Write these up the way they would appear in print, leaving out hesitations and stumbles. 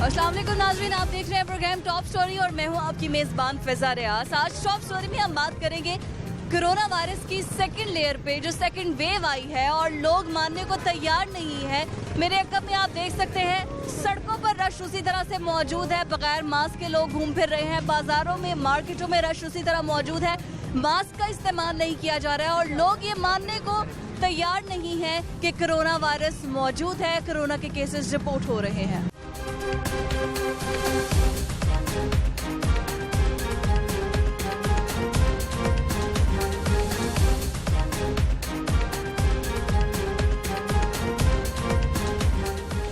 अस्सलाम वालेकुम नाज़रीन, आप देख रहे हैं प्रोग्राम टॉप स्टोरी और मैं हूं आपकी मेज़बान फ़िज़ा रियाज। आज टॉप स्टोरी में हम बात करेंगे कोरोना वायरस की सेकंड लेयर पे, जो सेकंड वेव आई है और लोग मानने को तैयार नहीं है। मेरे अकब में आप देख सकते हैं सड़कों पर रश उसी तरह से मौजूद है, बगैर मास्क के लोग घूम फिर रहे हैं। बाजारों में, मार्केटों में रश उसी तरह मौजूद है, मास्क का इस्तेमाल नहीं किया जा रहा है और लोग ये मानने को तैयार नहीं है कि कोरोना वायरस मौजूद है, कोरोना के केसेस रिपोर्ट हो रहे हैं।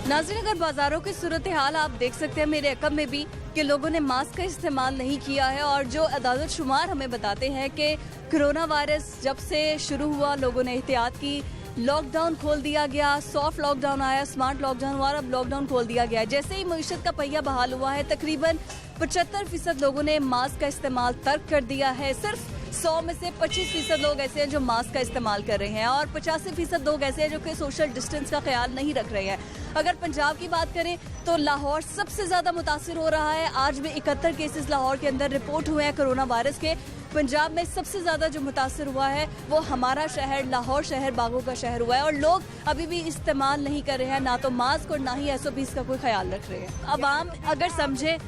नाज़रीन, अगर बाजारों की सूरत हाल आप देख सकते हैं मेरे अकब में भी कि लोगों ने मास्क का इस्तेमाल नहीं किया है और जो अदालत शुमार हमें बताते हैं कि कोरोना वायरस जब से शुरू हुआ लोगों ने एहतियात की, लॉकडाउन खोल दिया गया, सॉफ्ट लॉकडाउन आया, स्मार्ट लॉकडाउन हुआ, अब लॉकडाउन खोल दिया गया है। जैसे ही मईशत का पहिया बहाल हुआ है, तकरीबन 75% लोगों ने मास्क का इस्तेमाल तर्क कर दिया है। सिर्फ 100 में से 25% लोग ऐसे हैं जो मास्क का इस्तेमाल कर रहे हैं और 85% लोग ऐसे हैं जो कि सोशल डिस्टेंस का ख्याल नहीं रख रहे हैं। अगर पंजाब की बात करें तो लाहौर सबसे ज़्यादा मुतासिर हो रहा है। आज भी 71 केसेस लाहौर के अंदर रिपोर्ट हुए हैं कोरोना वायरस के। पंजाब में सबसे ज़्यादा जो मुतासिर हुआ है वो हमारा शहर लाहौर शहर बागों का शहर हुआ है और लोग अभी भी इस्तेमाल नहीं कर रहे हैं, ना तो मास्क और ना ही SOPs का कोई ख्याल रख रहे हैं। अवाम अगर समझे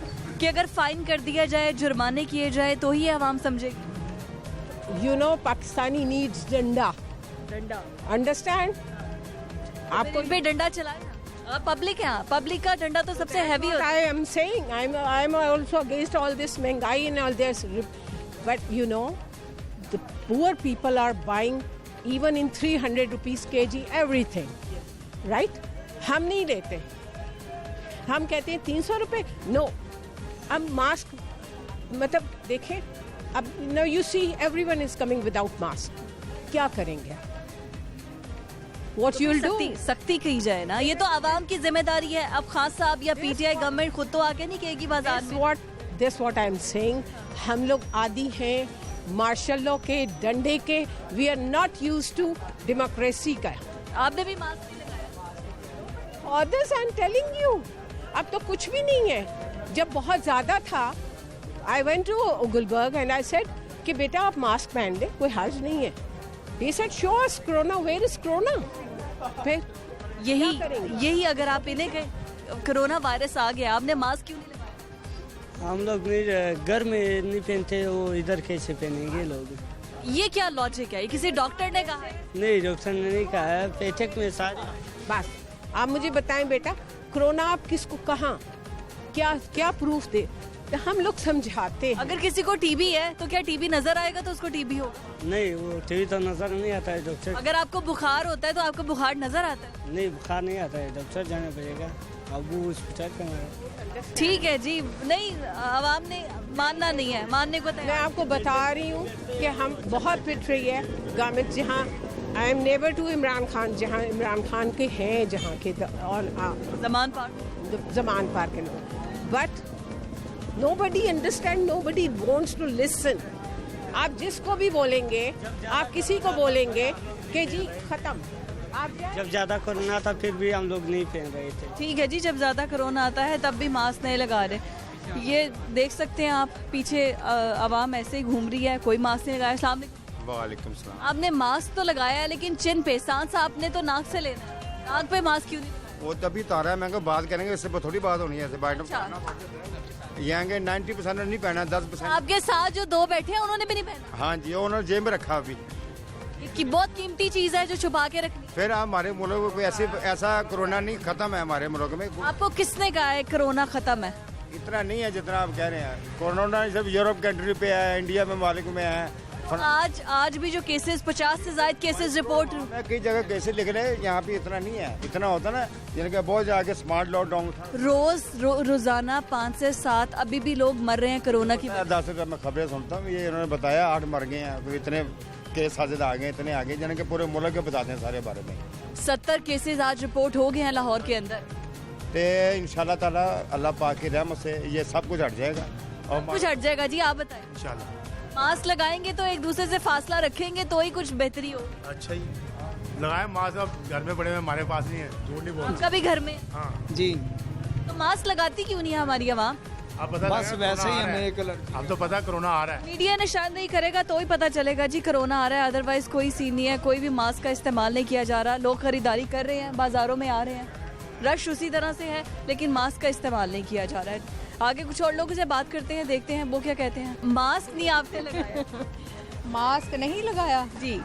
कि अगर फाइन कर दिया जाए, जुर्माने किए जाए तो ही अवाम समझेगी। You know, Pakistani needs डंडा. Understand? आपको पे डंडा चलाए पब्लिक है, पब्लिक का डंडा तो सबसे हैवी होता है। I am saying I'm also against all this महंगाई and all this, but you know, the poor people are buying even in 300 rupees kg everything, right? हम नहीं लेते, हम कहते हैं 300 रुपए। No, अब मास्क मतलब देखें, अब now you see everyone is coming without mask. क्या करेंगे? What you'll do? सख्ती की जाए ना, ये तो आवाम की जिम्मेदारी है। अब खास साहब या PTI गवर्नमेंट खुद तो आके नहीं कहेगी बाजार में। This what I'm saying. हम लोग आदी हैं मार्शल लॉ के, डंडे के। We are not used to democracy का। आपने भी मास्क नहीं लगाया। और this I'm telling you, अब तो कुछ भी नहीं है। जब बहुत ज्यादा था, I went to Gulberg and I said कि बेटा आप मास्क पहन ले, कोई हर्ज नहीं है। He said, show us corona, where is corona? फिर यही अगर आप इन्हें गए कोरोना वायरस आ गया, आपने मास्क क्यों नहीं लगाया? हम लोग घर में नहीं पहनते, वो इधर कैसे पहनेंगे लोग? ये क्या लॉजिक है? ये किसी डॉक्टर ने कहा है? नहीं, डॉक्टर ने नहीं कहा है, पेचक में सारे। बस आप मुझे बताएं बेटा, कोरोना आप किसको कहाँ, क्या प्रूफ दे? तो हम लोग समझाते हैं। अगर किसी को टीबी है तो क्या टीबी नजर आएगा तो उसको टीबी होगा? नहीं, वो टीबी तो नजर नहीं आता है डॉक्टर। अगर आपको बुखार होता है तो आपको बुखार नजर आता है? नहीं, बुखार नहीं आता है, डॉक्टर जाना पड़ेगा। अब वो हॉस्पिटल का ठीक है जी, नहीं आवाम ने मानना नहीं है, मानने को मैं आपको बता रही हूँ कि हम बहुत फिट रही है गवर्नमेंट। जहाँ I am neighbour to Imran Khan, जहाँ इमरान खान के हैं, जहाँ के और जमान पार्क के लोग, but nobody understand, nobody wants to listen. आप जिसको भी बोलेंगे, आप किसी को बोलेंगे कि जी खत्म, आप जब ज्यादा कोरोना था फिर भी हम लोग नहीं पहन रहे थे। ठीक है जी, जब ज्यादा कोरोना आता है तब भी मास्क नहीं लगा रहे। ये देख सकते हैं आप पीछे आवाम ऐसे ही घूम रही है, कोई मास्क नहीं लगाया। अस्सलाम वालेकुम सलाम। आपने मास्क तो लगाया है लेकिन चिन पे, सांस आपने तो नाक से लेना है, नाक पे मास्क क्यों नहीं? वो तभी तो आ रहा है, मैं बात करेंगे, इससे थोड़ी बात होनी है। यहाँ के 90% नहीं पहना, 10%। आपके साथ जो दो बैठे हैं उन्होंने भी नहीं पहना? हाँ जी, उन्होंने जेब में रखा अभी। कि बहुत कीमती चीज है जो छुपा के रखनी। फिर हमारे मुल्क में कोई ऐसा कोरोना नहीं खत्म है हमारे मुल्क में। आपको किसने कहा है कोरोना खत्म है? इतना नहीं है जितना आप कह रहे हैं। कोरोना सब यूरोप कंट्री पे है, इंडिया में मालिक में है। आज भी जो केसेस 50 से ज्यादा केसेस रिपोर्ट, कई जगह कैसे लिख रहे हैं, यहाँ पे इतना नहीं है। इतना होता ना, जिनका बहुत आगे स्मार्ट लॉकडाउन था। रोजाना 5 से 7 अभी भी लोग मर रहे हैं कोरोना की। 10 मैं खबरें सुनता हूँ, ये इन्होंने बताया 8 मर गए हैं, तो इतने केस साजिद आ गए, इतने आगे जिनके पूरे मुल्क के बताते हैं सारे बारे में। 70 केसेस आज रिपोर्ट हो गए हैं लाहौर के अंदर। तो इंशाल्लाह ताला अल्लाह पाक की रहमत से ये सब कुछ हट जाएगा और कुछ हट जाएगा जी, आप बताएं। इंशाल्लाह मास्क लगाएंगे तो एक दूसरे से फासला रखेंगे तो ही कुछ बेहतरी हो। अच्छा ही लगाए मास्क, अब घर में पड़े हुए हमारे पास नहीं है, झूठ नहीं बोल। आपका भी घर में? हाँ जी। तो मास्क लगाती क्यों नहीं है हमारी आवाम? अब पता बस वैसे ही हमें एक अब तो पता कोरोना आ रहा है। मीडिया निशानदेही करेगा तो ही पता चलेगा जी कोरोना आ रहा है, अदरवाइज कोई सीन नहीं है। कोई भी मास्क का इस्तेमाल नहीं किया जा रहा। लोग खरीदारी कर रहे हैं, बाजारों में आ रहे हैं, रश उसी तरह से है, लेकिन मास्क का इस्तेमाल नहीं किया जा रहा है। आगे कुछ और लोगों से बात करते हैं, देखते हैं वो क्या कहते हैं। मास्क नहीं आपने लगाया? मास्क नहीं लगाया जी,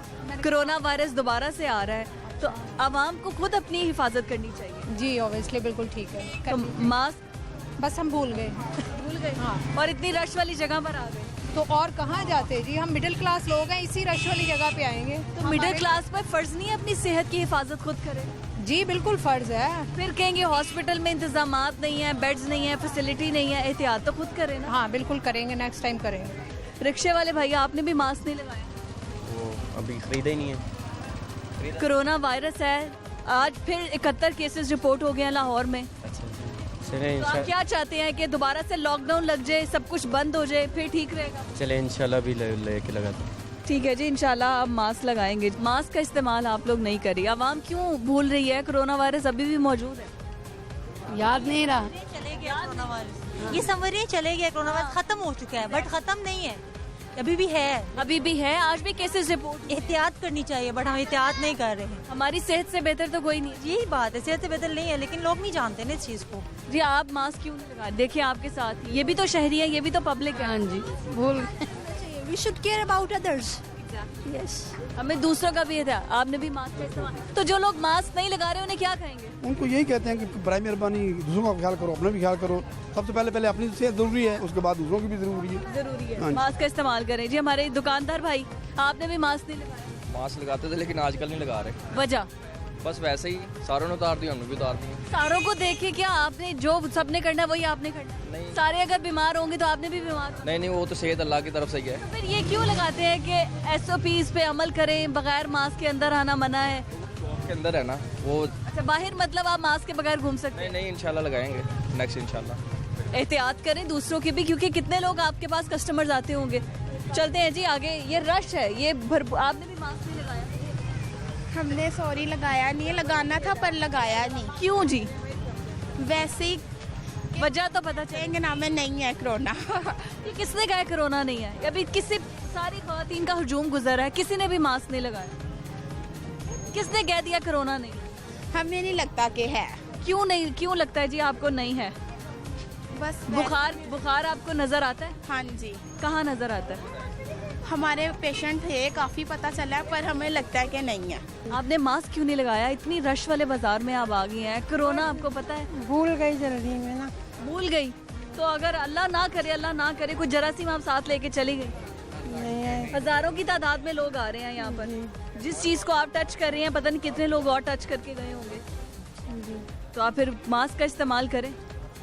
कोरोना वायरस दोबारा से आ रहा है तो आवाम को खुद अपनी हिफाजत करनी चाहिए। जी ऑब्वियसली बिल्कुल ठीक है। तो मास्क बस हम भूल गए। भूल गए हाँ। और इतनी रश वाली जगह पर आ गए तो और कहाँ जाते जी, हम मिडिल क्लास लोग हैं, इसी रश वाली जगह पे आएंगे तो मिडिल क्लास पर फर्ज नहीं है अपनी सेहत की हिफाजत खुद करे? जी बिल्कुल फर्ज है। फिर कहेंगे हॉस्पिटल में इंतजामात नहीं है, बेड्स नहीं है, फैसिलिटी नहीं है, एहतियात तो खुद करें ना। हाँ बिल्कुल करेंगे, नेक्स्ट टाइम करेंगे। रिक्शे वाले भैया आपने भी मास्क नहीं लगाया? वो अभी खरीदा ही नहीं है। कोरोना वायरस है, आज फिर 71 केसेस रिपोर्ट हो गए हैं लाहौर में। चले तो आप क्या चाहते हैं कि दोबारा से लॉकडाउन लग जाए, सब कुछ बंद हो जाए, फिर ठीक रहेगा? चले इंशाल्लाह भी लेके लगाते हैं। ठीक है जी, इंशाल्लाह आप मास्क लगाएंगे। मास्क का इस्तेमाल आप लोग नहीं करिए। आवाम क्यों भूल रही है? कोरोना वायरस अभी भी मौजूद है। याद नहीं रहा। चले गया कोरोना वायरस, ये समझिए चले गया कोरोना वायरस, खत्म हो चुका है, बट खत्म नहीं है, अभी भी है। अभी भी है, आज भी केसेस रिपोर्ट। एहतियात करनी चाहिए बट हम एहतियात नहीं कर रहे हैं। हमारी सेहत से बेहतर तो कोई नहीं। यही बात है, सेहत से बेहतर नहीं है, लेकिन लोग नहीं जानते ना इस चीज को। जी आप मास्क क्यों नहीं लगा? देखिए आपके साथ ये भी तो शहरी है, ये भी तो पब्लिक है। हाँ जी, भूल we should care about others. Yes, हमें दूसरों का भी था। आपने भी मास्क का इस्तेमाल, तो जो लोग मास्क नहीं लगा रहे उन्हें क्या कहेंगे? उनको यही कहते हैं कि बराए मेहरबानी दूसरों का ख्याल करो, अपना भी ख्याल करो। सबसे पहले अपनी सेहत जरूरी है, उसके बाद दूसरों की भी जरूरी है। जरूरी है हाँ जी। मास्क का इस्तेमाल करें। जी हमारे दुकानदार भाई, आपने भी मास्क नहीं लगाया? मास्क लगाते थे लेकिन आजकल नहीं लगा रहे। वजह? बस वैसे ही सारों ने उतार दिया, हमने भी उतार दिए। सारों को देखे क्या आपने? जो सबने करना है वही आपने करना है। नहीं। सारे अगर बीमार होंगे तो आपने भी बीमार होना। नहीं, वो तो सेहत अल्लाह की तरफ से ही है। तो फिर ये क्यों लगाते हैं कि SOPs पे अमल करें, बगैर मास्क के अंदर आना मना है? के अंदर है ना वो। अच्छा, बाहर मतलब आप मास्क के बगैर घूम सकते हैं? नहीं इंशाल्लाह लगाएंगे, नेक्स्ट इंशाल्लाह। एहतियात करें दूसरों की भी, क्योंकि कितने लोग आपके पास कस्टमर्स आते होंगे। चलते हैं जी आगे, ये रश है, ये आपने भी मास्क नहीं लगाया? हमने सॉरी लगाया नहीं है, लगाना था पर लगाया नहीं। क्यों जी? वैसे ही वजह तो पता चलेंगे कहेंगे नाम में नहीं है कोरोना। ये किसने कहा है कोरोना नहीं है? अभी किसी सारी खवातीन का हुजूम गुजर है, किसी ने भी मास्क नहीं लगाया। किसने कह दिया कोरोना नहीं? हमें नहीं लगता कि है। क्यों नहीं? क्यों लगता है जी आपको नहीं है? बस बुखार आपको नजर आता है? हाँ जी, कहाँ नजर आता है? हमारे पेशेंट थे, काफी पता चला है, पर हमें लगता है कि नहीं है। आपने मास्क क्यों नहीं लगाया? इतनी रश वाले बाजार में आप आ गई हैं, कोरोना आपको पता है? भूल गई जल्दी में ना। भूल गई तो अगर अल्लाह ना करे कुछ जरासीम आप साथ लेके चली गई। हजारों की तादाद में लोग आ रहे हैं यहाँ पर। जिस चीज को आप टच कर रहे हैं पता नहीं कितने लोग और टच करके गए होंगे। तो आप फिर मास्क का इस्तेमाल करें।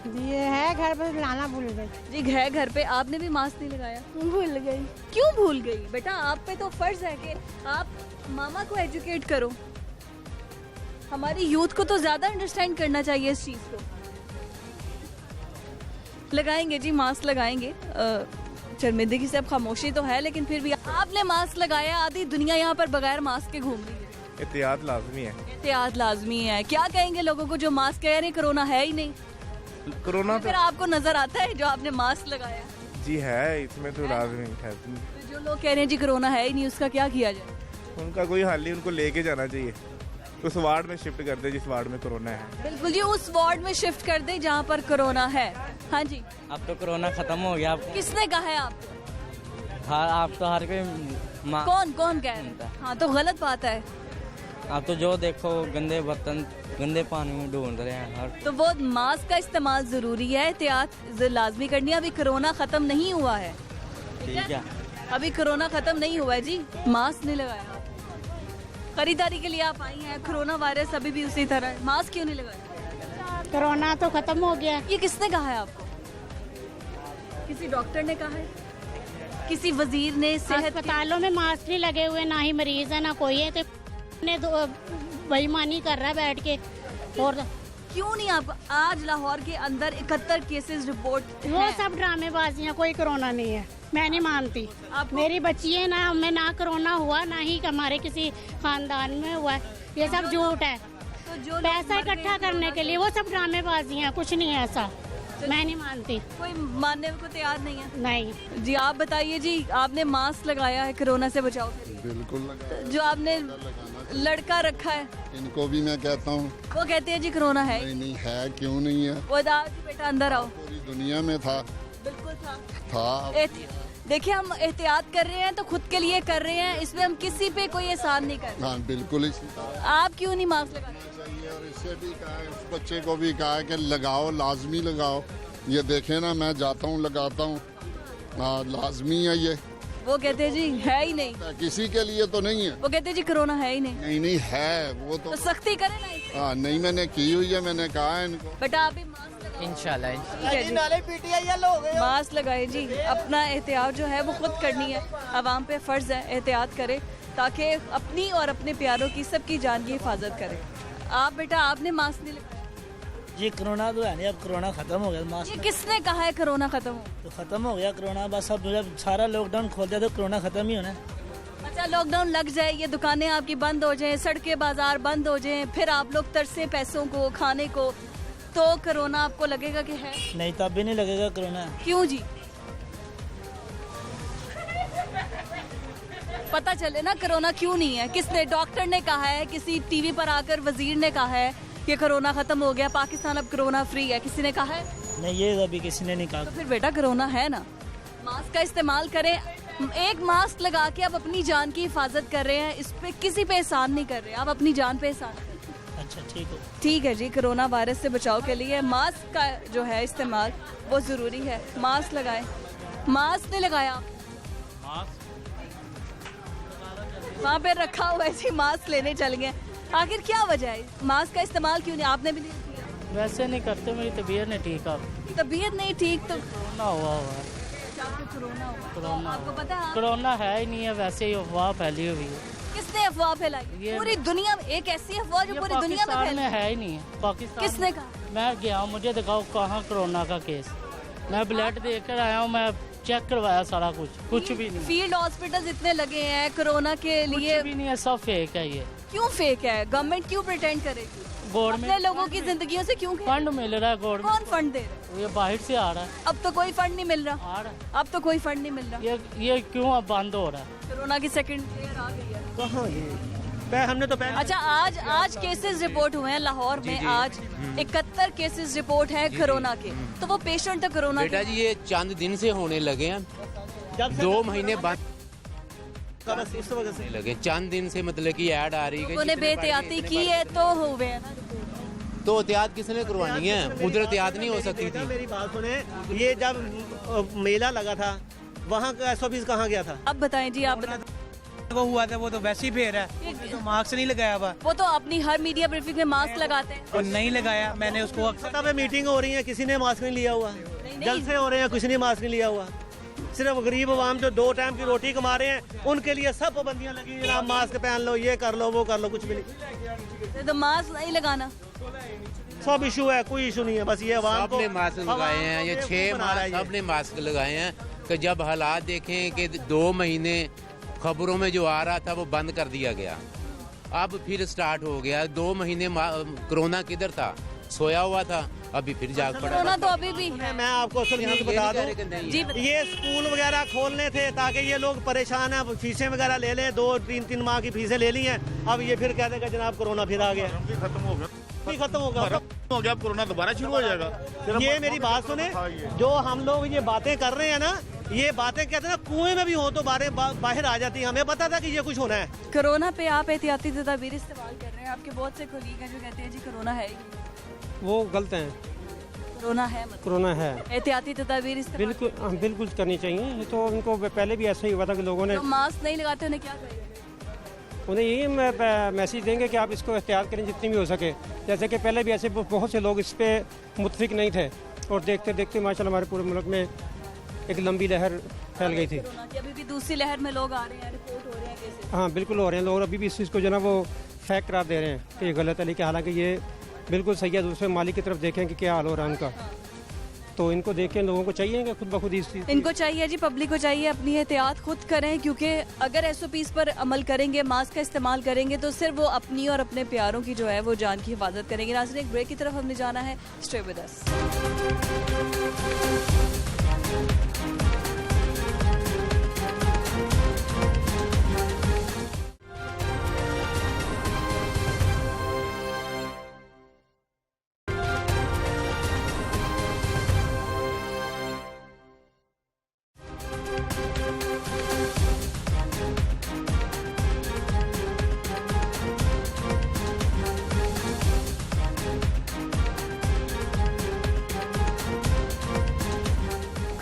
ये है घर पर लाना भूल गई। जी है घर पे, आपने भी मास्क नहीं लगाया? भूल गई। क्यों भूल गई? बेटा आप पे तो फर्ज है कि आप मामा को एजुकेट करो। हमारी यूथ को तो ज्यादा अंडरस्टैंड करना चाहिए इस चीज को। लगाएंगे जी, मास्क लगाएंगे। शर्मिंदगी से अब खामोशी तो है, लेकिन फिर भी आपने मास्क लगाया। आधी दुनिया यहाँ पर बगैर मास्क के घूम रही है। एहतियात लाजमी है। एहतियात लाजमी है। क्या कहेंगे लोगों को जो मास्क कह रहे हैं कोरोना है ही नहीं? कोरोना फिर आपको नजर आता है जो आपने मास्क लगाया? जी है, इसमें तो लाजमी है। तो जो लोग कह रहे हैं जी कोरोना है ही नहीं, उसका क्या किया जाए? उनका कोई हल नहीं, उनको लेके जाना चाहिए। उस वार्ड में शिफ्ट कर दे जिस वार्ड में कोरोना है। बिल्कुल जी, उस वार्ड में शिफ्ट कर दे जहाँ पर कोरोना है। हाँ जी। अब तो कोरोना खत्म हो गया। आपको किसने कहा है आपको? आप तो हर कोई कौन कह रहा है? हाँ तो गलत बात है। आप तो जो देखो गंदे बर्तन गंदे पानी में ढूंढ रहे हैं हर। तो वो मास्क का इस्तेमाल जरूरी है, एहतियात लाजमी करनी है। अभी कोरोना खत्म नहीं हुआ है। ठीक है, अभी कोरोना खत्म नहीं हुआ है जी। मास्क नहीं लगाया, खरीदारी के लिए आप आई हैं, कोरोना वायरस अभी भी उसी तरह है, मास्क क्यों नहीं लगाया? कोरोना तो खत्म हो गया। ये किसने कहा है आपको? किसी डॉक्टर ने कहा है? किसी वजीर ने? सेहत अस्पतालों में मास्क नहीं लगे हुए, ना ही मरीज है ना कोई है, तो बेईमानी कर रहा है बैठ के। और क्यों नहीं? आपको आज लाहौर के अंदर 71 केसेस रिपोर्ट। वो सब ड्रामेबाजियां, कोई कोरोना नहीं है, मैं नहीं मानती। मेरी बच्ची है ना, मैं ना कोरोना हुआ ना ही हमारे किसी खानदान में हुआ है, ये सब झूठ है। तो जो लोग पैसा मर गए इकट्ठा करने के लिए, वो सब ड्रामेबाजी हैं, कुछ नहीं है ऐसा। मैं नहीं मानती। कोई मानने को तैयार नहीं है। नहीं जी आप बताइए जी, आपने मास्क लगाया है कोरोना से बचाव के लिए? बिल्कुल लगा। जो आपने लड़का रखा है इनको भी मैं कहता हूँ वो कहते हैं जी कोरोना है। नहीं है, क्यों नहीं है, वो दादा जी बेटा अंदर आओ। पूरी दुनिया में था। बिल्कुल था। देखिए हम एहतियात कर रहे हैं तो खुद के लिए कर रहे हैं, इसमें हम किसी पे कोई एहसान नहीं कर रहे। हाँ बिल्कुल इसी आप क्यों नहीं मास्क लगाते? चाहिए। और इससे भी कहा है, उस बच्चे को भी कहा है कि लगाओ, लाजमी लगाओ। ये देखे ना, मैं जाता हूँ लगाता हूँ, लाजमी है ये। वो कहते हैं जी है ही नहीं, किसी के लिए तो नहीं है। वो कहते हैं जी कोरोना है ही नहीं। नहीं नहीं है, वो तो सख्ती करें ना इस पे। हाँ नहीं, मैंने की हुई है, मैंने कहा है इनको। बेटा आप भी मास्क लगाओ। इंशाल्लाह। मास्क लगाए जी, अपना एहतियात जो है वो खुद करनी है, आवाम पे फर्ज है एहतियात करे ताकि अपनी और अपने प्यारों की सबकी जान की हिफाजत करे। आप बेटा आपने मास्क नहीं लगाया जी, कोरोना तो है नहीं, अब कोरोना खत्म हो गया। मास्क ये किसने कहा है कोरोना खत्म हो? तो खत्म हो गया कोरोना, बस अब जब सारा लॉकडाउन खोल दिया तो कोरोना खत्म ही होना है। अच्छा लॉकडाउन लग जाए, ये दुकानें आपकी बंद हो जाएं, सड़कें बाजार बंद हो जाएं, फिर आप लोग तरसे पैसों को खाने को, तो कोरोना आपको लगेगा कि है? नहीं तब भी नहीं लगेगा कोरोना। क्यों जी? पता चले ना कोरोना क्यों नहीं है। किसने? डॉक्टर ने कहा है, किसी टीवी पर आकर वजीर ने कहा है कि कोरोना खत्म हो गया, पाकिस्तान अब कोरोना फ्री है, किसी ने कहा है? नहीं, ये अभी किसी ने नहीं कहा। तो फिर बेटा कोरोना है ना, मास्क का इस्तेमाल करें। एक मास्क लगा के आप अपनी जान की हिफाजत कर रहे हैं, इस पे किसी पे एहसान नहीं कर रहे, आप अपनी जान पे एहसान कर रहे हैं। अच्छा ठीक है। ठीक है जी, कोरोना वायरस से बचाव के लिए मास्क का जो है इस्तेमाल वो जरूरी है। मास्क लगाएं। मास्क नहीं लगाया? वहाँ पे रखा हुआ है जी, मास्क लेने चल गए। आखिर क्या वजह है, मास्क का इस्तेमाल क्यों नहीं? आपने भी नहीं किया? वैसे नहीं करते, मेरी तबीयत नहीं ठीक। अब तबीयत नहीं ठीक तो कोरोना हुआ है। कोरोना हुआ। कोरोना आपको पता है? कोरोना है ही नहीं है, वैसे ही अफवाह फैली हुई है। किसने अफवाह फैलाई? ये- पूरी दुनिया में एक ऐसी अफवाह जो ये पूरी दुनिया में पाकिस्तान में फैली। है ही नहीं है। पाकिस्तान किसने में- कहा? मैं गया हूँ, मुझे दिखाओ कहाँ कोरोना का केस। मैं ब्लड देकर आया हूँ, मैं चेक करवाया सारा कुछ भी नहीं। फील्ड हॉस्पिटल इतने लगे हैं कोरोना के लिए, कुछ भी नहीं है, सब फेक है ये। क्यों फेक है? गवर्नमेंट क्यों प्रिटेंड करेगी? अपने गवर्नमेंट लोगों की जिंदगियों से क्यों? फंड मिल रहा है गवर्नमेंट, कौन फंड दे रहा है? ये बाहर से आ रहा है। अब तो कोई फंड नहीं मिल रहा। आ रहा है। अब तो कोई फंड नहीं मिल रहा। ये क्यों अब बंद हो रहा है? कोरोना की सेकंड लेयर आ गई है। कहाँ हमने तो अच्छा आज केसेस रिपोर्ट हुए हैं लाहौर में। आज 71 केसेस रिपोर्ट है कोरोना के। तो वो पेशेंट तो कोरोना बेटा जी ये चंद दिन से होने लगे हैं, 2 महीने बाद लगे, चंद दिन से मतलब कि ऐड आ रही है। उन्होंने बेहतियाती की है तो हुए हैं ना। तो एहतियात किसने करवानी है? उधर एहतियात नहीं हो सकती थी। मेरी बात सुने, ये जब मेला लगा था वहाँ का SOP कहाँ गया था? अब बताएं जी, आप बताएं। वो हुआ था, वो तो वैसे ही फेर है, तो मास्क नहीं लगाया हुआ। वो तो अपनी हर मीडिया ब्रीफिंग में मास्क लगाते हैं। और नहीं लगाया, मैंने उसको पता में मीटिंग हो रही है, किसी ने मास्क नहीं लिया हुआ। जलसे हो रहे हैं, किसी ने मास्क नहीं लिया हुआ। सिर्फ गरीब आवाम जो 2 टाइम की रोटी कमा रहे हैं उनके लिए सब पाबंदियां लगी हैं। आप मास्क पहन लो, ये कर लो, वो कर लो, कुछ भी नहीं। तो मास्क नहीं लगाना सब इशू है, कोई इशू नहीं है। बस ये आवाम को सबने मास्क लगाए हैं, ये 6 माह सबने मास्क लगाए हैं। कि जब हालात देखें कि 2 महीने खबरों में जो आ रहा था वो बंद कर दिया गया, अब फिर स्टार्ट हो गया। 2 महीने कोरोना किधर था? सोया हुआ था, अभी फिर जाग पड़ा। कोरोना तो अभी भी है। मैं आपको बता दूं जी, ये स्कूल वगैरह खोलने थे ताकि ये लोग परेशान हैं, फीसें वगैरह ले लें, 2-3 माह की फीसें ले ली हैं। अब ये फिर कह देगा जनाब कोरोना फिर आ गया। खत्म हो गया, कोरोना दोबारा शुरू हो जाएगा। ये मेरी बात सुने, जो हम लोग ये बातें कर रहे हैं ना, ये बातें कहते हैं ना, कुएं में भी हो तो बाहर आ जाती है। हमें पता था कि ये कुछ होना है। कोरोना पे आप एहतियाती तदाबीर इस्तेमाल कर रहे हैं। आपके बहुत से कोलीग हैं जो कहते हैं जी कोरोना है ही नहीं। वो गलत है, कोरोना है मतलब कोरोना है। एहतियाती तदाबीर इस्तेमाल बिल्कुल करनी चाहिए। तो उनको पहले भी ऐसा ही हुआ था कि लोगों ने, तो मास्क नहीं लगाते उन्हें क्या करेंगे? उन्हें यही मैसेज देंगे कि आप इसको एहतियात करें जितनी भी हो सके। जैसे कि पहले भी ऐसे बहुत से लोग इस पे मुतफिक नहीं थे और देखते देखते माशाल्लाह हमारे पूरे मुल्क में एक लंबी लहर फैल गई थी। कोरोना की अभी भी दूसरी लहर में लोग आ रहे हैं, रिपोर्ट हो रहे हैं केसेस। हाँ बिल्कुल हो रहे हैं लोग, अभी भी इस चीज़ को जो है ना वो फैक्ट करार दे रहे हैं कि ये गलत है, लेकिन हालांकि ये बिल्कुल सही है। दूसरे मालिक की तरफ देखें कि क्या हाल हो रहा है उनका। तो इनको देख के लोगों को चाहिए कि खुद ब खुद इस इनको चाहिए जी, पब्लिक को चाहिए अपनी एहतियात खुद करें, क्योंकि अगर एसओपीज पर अमल करेंगे, मास्क का इस्तेमाल करेंगे, तो सिर्फ वो अपनी और अपने प्यारों की जो है वो जान की हिफाजत करेंगे। नाज़रीन, एक ब्रेक की तरफ हमने जाना है, स्टे विद अस।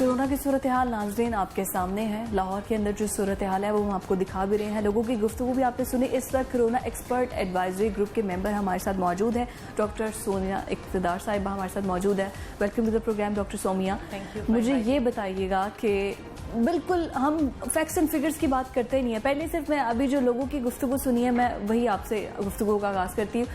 कोरोना की सूरत हाल नाज़रीन आपके सामने है। लाहौर के अंदर जो सूरत हाल है वो हम आपको दिखा भी रहे हैं। लोगों की गुफ्तगू भी आपने सुनी। इस वक्त कोरोना एक्सपर्ट एडवाइजरी ग्रुप के मेंबर हमारे साथ मौजूद है। डॉक्टर सोनिया इक़्तिदार साहिबा हमारे साथ मौजूद है। Welcome to the programme doctor Somiya. मुझे ये बताइएगा कि बिल्कुल हम फैक्ट्स एंड फिगर्स की बात करते ही नहीं है। पहले सिर्फ मैं अभी जो लोगों की गुफ्तगू सुनी है मैं वही आपसे गुफ्तगू का आगाज़ करती हूँ।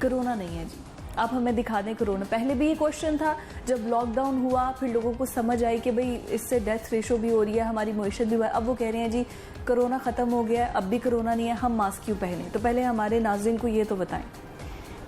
कोरोना नहीं है जी, आप हमें दिखा दें कोरोना। पहले भी ये क्वेश्चन था जब लॉकडाउन हुआ, फिर लोगों को समझ आई कि भाई इससे डेथ रेशो भी हो रही है, हमारी मईशत भी हुआ है। अब वो कह रहे हैं जी कोरोना ख़त्म हो गया है, अब भी कोरोना नहीं है, हम मास्क क्यों पहने। तो पहले हमारे नाज़रीन को ये तो बताएं।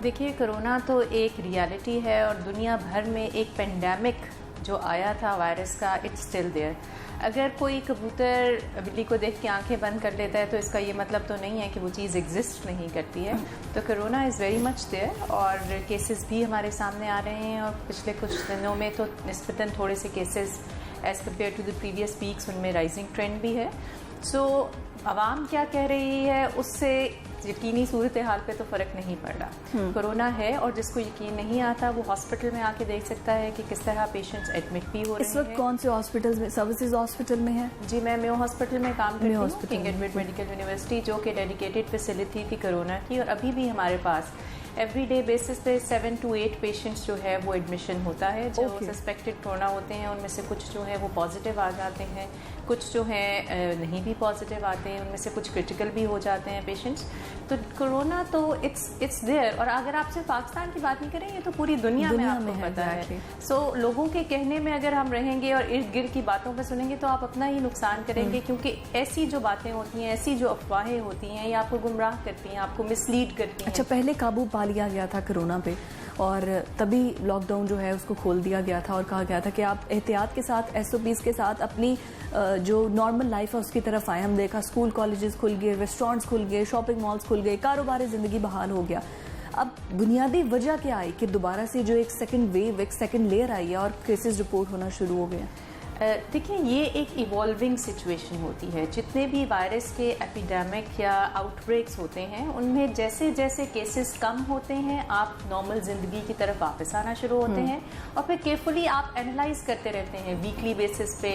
देखिए, कोरोना तो एक रियलिटी है और दुनिया भर में एक पेंडेमिक जो आया था वायरस का, इट्स स्टिल देयर। अगर कोई कबूतर बिल्ली को देख के आंखें बंद कर लेता है तो इसका ये मतलब तो नहीं है कि वो चीज़ एग्जिस्ट नहीं करती है। तो corona is very much there और केसेस भी हमारे सामने आ रहे हैं और पिछले कुछ दिनों में तो निस्बतन थोड़े से cases as compared to the previous peaks उनमें राइजिंग ट्रेंड भी है। सो आवाम क्या कह रही है उससे यकीनी सूरत हाल पे तो फ़र्क नहीं पड़ रहा। कोरोना है और जिसको यकीन नहीं आता वो हॉस्पिटल में आके देख सकता है कि किस तरह पेशेंट्स एडमिट भी हो रहे हैं। इस वक्त कौन से हॉस्पिटल में, सर्विसेज हॉस्पिटल में है? जी, मैं मेयो हॉस्पिटल में काम करती हूँ, किंग एडवर्ड मेडिकल यूनिवर्सिटी, जो कि डेडिकेटेड फैसिलिटी थी कोरोना की। और अभी भी हमारे पास एवरीडे बेसिस पे 7 to 8 पेशेंट्स जो है वो एडमिशन होता है जो सस्पेक्टेड कोरोना होते हैं। उनमें से कुछ जो है वो पॉजिटिव आ जाते हैं, कुछ जो है नहीं भी पॉजिटिव आते हैं, उनमें से कुछ क्रिटिकल भी हो जाते हैं पेशेंट्स। तो कोरोना तो इट्स देयर। और अगर आप सिर्फ पाकिस्तान की बात नहीं करें, ये तो पूरी दुनिया में आपको पता है। सो लोगों के कहने में अगर हम रहेंगे और इर्द गिर्द की बातों पर सुनेंगे तो आप अपना ही नुकसान करेंगे, क्योंकि ऐसी जो बातें होती हैं, ऐसी जो अफवाहें होती हैं, ये आपको गुमराह करती हैं, आपको मिसलीड करती हैं। अच्छा, पहले काबू पा लिया गया था कोरोना पे और तभी लॉकडाउन जो है उसको खोल दिया गया था और कहा गया था कि आप एहतियात के साथ, एसओपीज़ के साथ अपनी जो नॉर्मल लाइफ है उसकी तरफ आए। हम देखा स्कूल कॉलेजेस खुल गए, रेस्टोरेंट्स खुल गए, शॉपिंग मॉल्स खुल गए, कारोबारी ज़िंदगी बहाल हो गया। अब बुनियादी वजह क्या आई कि दोबारा से जो एक सेकंड वेव, एक सेकंड लेयर आई है और केसेस रिपोर्ट होना शुरू हो गए? देखिए, ये एक इवॉल्विंग सिचुएशन होती है। जितने भी वायरस के एपिडेमिक या आउटब्रेक्स होते हैं उनमें जैसे जैसे केसेस कम होते हैं आप नॉर्मल ज़िंदगी की तरफ वापस आना शुरू होते हैं और फिर केयरफुली आप एनालाइज करते रहते हैं वीकली बेसिस पे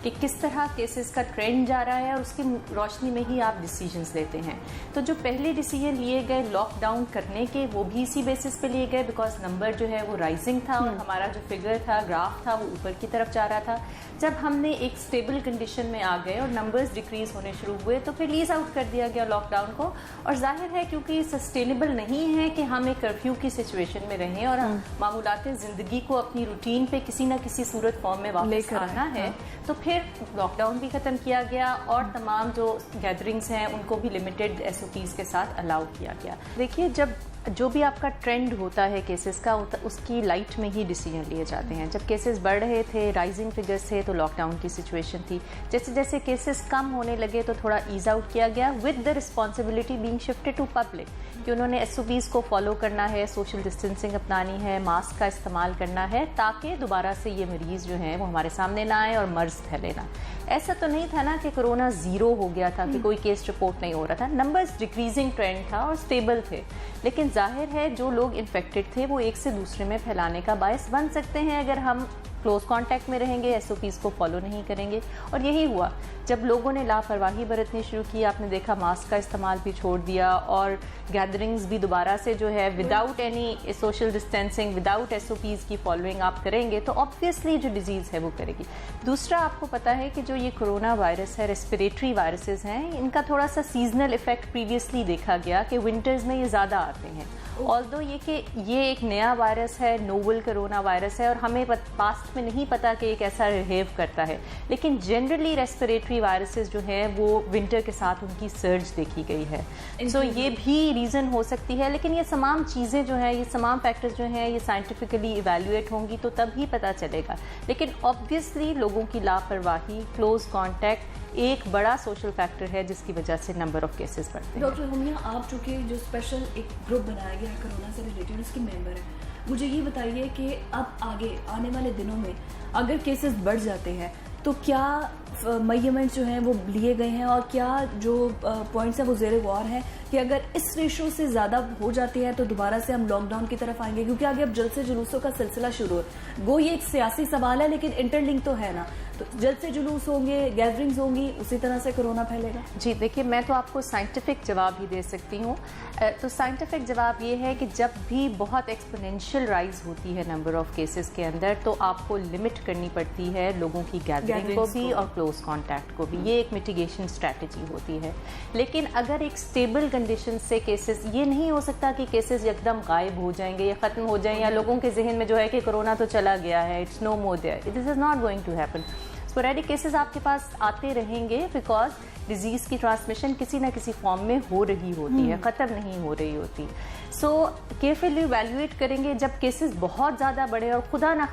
कि किस तरह केसेस का ट्रेंड जा रहा है और उसकी रोशनी में ही आप डिसीजंस लेते हैं। तो जो पहले डिसीजन लिए गए लॉकडाउन करने के, वो भी इसी बेसिस पे लिए गए बिकॉज नंबर जो है वो राइजिंग था और हमारा जो फिगर था, ग्राफ था, वो ऊपर की तरफ जा रहा था। जब हमने एक स्टेबल कंडीशन में आ गए और नंबर्स डिक्रीज होने शुरू हुए तो फिर लीज आउट कर दिया गया लॉकडाउन को। और जाहिर है क्योंकि सस्टेनेबल नहीं है कि हम एक कर्फ्यू की सिचुएशन में रहें और मामूलात ज़िंदगी को अपनी रूटीन पे किसी न किसी सूरत फॉर्म में वापस आना है, तो फिर लॉकडाउन भी ख़त्म किया गया और तमाम जो गैदरिंग्स हैं उनको भी लिमिटेड एसओपीज़ के साथ अलाउ किया गया। देखिए, जब जो भी आपका ट्रेंड होता है केसेस का, उसकी लाइट में ही डिसीजन लिए जाते हैं। जब केसेस बढ़ रहे थे, राइजिंग फिगर्स थे, तो लॉकडाउन की सिचुएशन थी। जैसे जैसे केसेस कम होने लगे तो थोड़ा ईज आउट किया गया with the responsibility being shifted to public कि उन्होंने एसओपीज़ को फॉलो करना है, सोशल डिस्टेंसिंग अपनानी है, मास्क का इस्तेमाल करना है ताकि दोबारा से ये मरीज़ जो हैं वो हमारे सामने ना आए और मर्ज फैले ना। ऐसा तो नहीं था ना कि कोरोना ज़ीरो हो गया था कि कोई केस रिपोर्ट नहीं हो रहा था। नंबर्स डिक्रीजिंग ट्रेंड था और स्टेबल थे, लेकिन जाहिर है जो लोग इन्फेक्टेड थे वो एक से दूसरे में फैलाने का बायस बन सकते हैं अगर हम क्लोज कांटेक्ट में रहेंगे, एसओपीज़ को फॉलो नहीं करेंगे। और यही हुआ जब लोगों ने लापरवाही बरतनी शुरू की। आपने देखा मास्क का इस्तेमाल भी छोड़ दिया और गैदरिंग्स भी दोबारा से जो है without any social distancing, without SOPs की फॉलोइंग आप करेंगे तो ऑब्वियसली जो डिजीज़ है वो करेगी। दूसरा, आपको पता है कि जो ये कोरोना वायरस है, रेस्पिरेटरी वायरसेस हैं, इनका थोड़ा सा सीजनल इफेक्ट प्रीवियसली देखा गया कि विंटर्स में ये ज़्यादा आते हैं। ऑल्दो ये कि ये एक नया वायरस है, नोवल कोरोना वायरस है और हमें पास्ट में नहीं पता कि एक ऐसा रिहेव करता है, लेकिन जनरली रेस्पिरेटरी वायरसेस जो हैं वो विंटर के साथ उनकी सर्ज देखी गई है। सो ये भी रीज़न हो सकती है, लेकिन ये तमाम चीज़ें जो हैं, ये तमाम फैक्टर्स जो हैं, ये साइंटिफिकली इवेल्युएट होंगी तो तब ही पता चलेगा। लेकिन ऑब्वियसली लोगों की लापरवाही, क्लोज कॉन्टैक्ट एक बड़ा सोशल फैक्टर है जिसकी वजह से नंबर ऑफ केसेस बढ़ते हैं। डॉक्टर हुमिया, आप चूँकि जो स्पेशल एक ग्रुप बनाया गया है कोरोना से रिलेटेड, उसके मेंबर हैं, मुझे ये बताइए कि अब आगे आने वाले दिनों में अगर केसेस बढ़ जाते हैं तो क्या मेजरमेंट्स जो हैं वो लिए गए हैं, और क्या जो पॉइंट्स हैं वो ज़ेरे गौर हैं कि अगर इस रेशो से ज़्यादा हो जाती है तो दोबारा से हम लॉकडाउन की तरफ आएंगे? क्योंकि आगे अब जलसे जुलूसों का सिलसिला शुरू है। गो ये एक सियासी सवाल है, लेकिन इंटरलिंक तो है ना, तो जल्द से जुलूस होंगे, गैदरिंग्स होंगी, उसी तरह से कोरोना फैलेगा। जी देखिए, मैं तो आपको साइंटिफिक जवाब ही दे सकती हूँ। तो साइंटिफिक जवाब ये है कि जब भी बहुत एक्सपोनेंशियल राइज होती है नंबर ऑफ केसेस के अंदर, तो आपको लिमिट करनी पड़ती है लोगों की गैदरिंग को भी और क्लोज कॉन्टैक्ट को भी। ये एक मिटिगेशन स्ट्रैटेजी होती है। लेकिन अगर एक स्टेबल कंडीशन से केसेस, ये नहीं हो सकता कि केसेस एकदम गायब हो जाएंगे या ख़त्म हो जाएं, या लोगों के जहन में जो है कि कोरोना तो चला गया है, it's no more there. This is not going to happen. Sporadic cases आपके पास आते रहेंगे बिकॉज डिजीज़ की ट्रांसमिशन किसी ना किसी फॉर्म में हो रही होती है, ख़त्म नहीं हो रही होती। सो केयरफुली इवैल्यूएट करेंगे जब केसेस बहुत ज़्यादा बढ़े और खुदा ना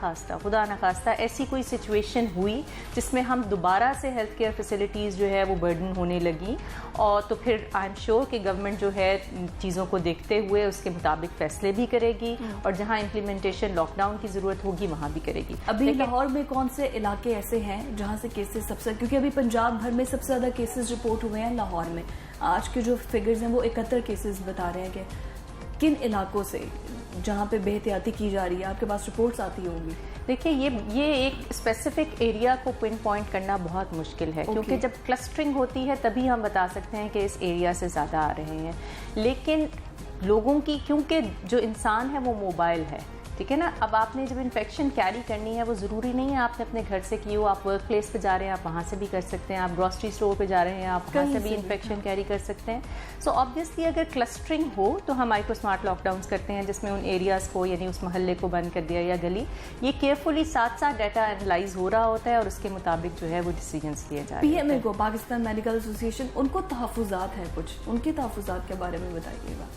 खास्ता ऐसी कोई सिचुएशन हुई जिसमें हम दोबारा से हेल्थ केयर फैसिलिटीज़ जो है वो बर्डन होने लगी, और तो फिर आई एम श्योर कि गवर्नमेंट जो है चीज़ों को देखते हुए उसके मुताबिक फैसले भी करेगी, और जहाँ इम्प्लीमेंटेशन लॉकडाउन की ज़रूरत होगी वहाँ भी करेगी। अभी लाहौर में कौन से इलाके ऐसे हैं जहाँ से केसेस सबसे, क्योंकि अभी पंजाब भर में सबसे ज़्यादा केसेस रिपोर्ट हुए हैं लाहौर में। आज के जो फिगर्स हैं वो 71 केसेस बता रहे हैं कि किन इलाकों से जहाँ पे बेहतियाती की जा रही है, आपके पास रिपोर्ट्स आती होंगी? देखिए, ये एक स्पेसिफिक एरिया को पिन पॉइंट करना बहुत मुश्किल है, क्योंकि जब क्लस्टरिंग होती है तभी हम बता सकते हैं कि इस एरिया से ज़्यादा आ रहे हैं। लेकिन लोगों की, क्योंकि जो इंसान है वो मोबाइल है, ठीक है ना, अब आपने जब इन्फेक्शन कैरी करनी है वो ज़रूरी नहीं है आपने अपने घर से की हो, आप वर्क प्लेस पे जा रहे हैं आप वहाँ से भी कर सकते हैं, आप ग्रॉसरी स्टोर पे जा रहे हैं आप वहाँ से भी इन्फेक्शन कैरी कर सकते हैं। सो ऑब्वियसली अगर क्लस्टरिंग हो तो हम माइक्रो स्मार्ट लॉकडाउन्स करते हैं, जिसमें उन एरियाज़ को, यानी उस महल्ले को बंद कर दिया या गली, ये केयरफुली साथ साथ डाटा एनालाइज हो रहा होता है और उसके मुताबिक जो है वो डिसीजंस लिए जा रहे हैं। PMA को, पाकिस्तान मेडिकल एसोसिएशन, उनको तहफ़्फ़ुज़ात है कुछ, उनके तहफ़्फ़ुज़ात के बारे में बताइएगा।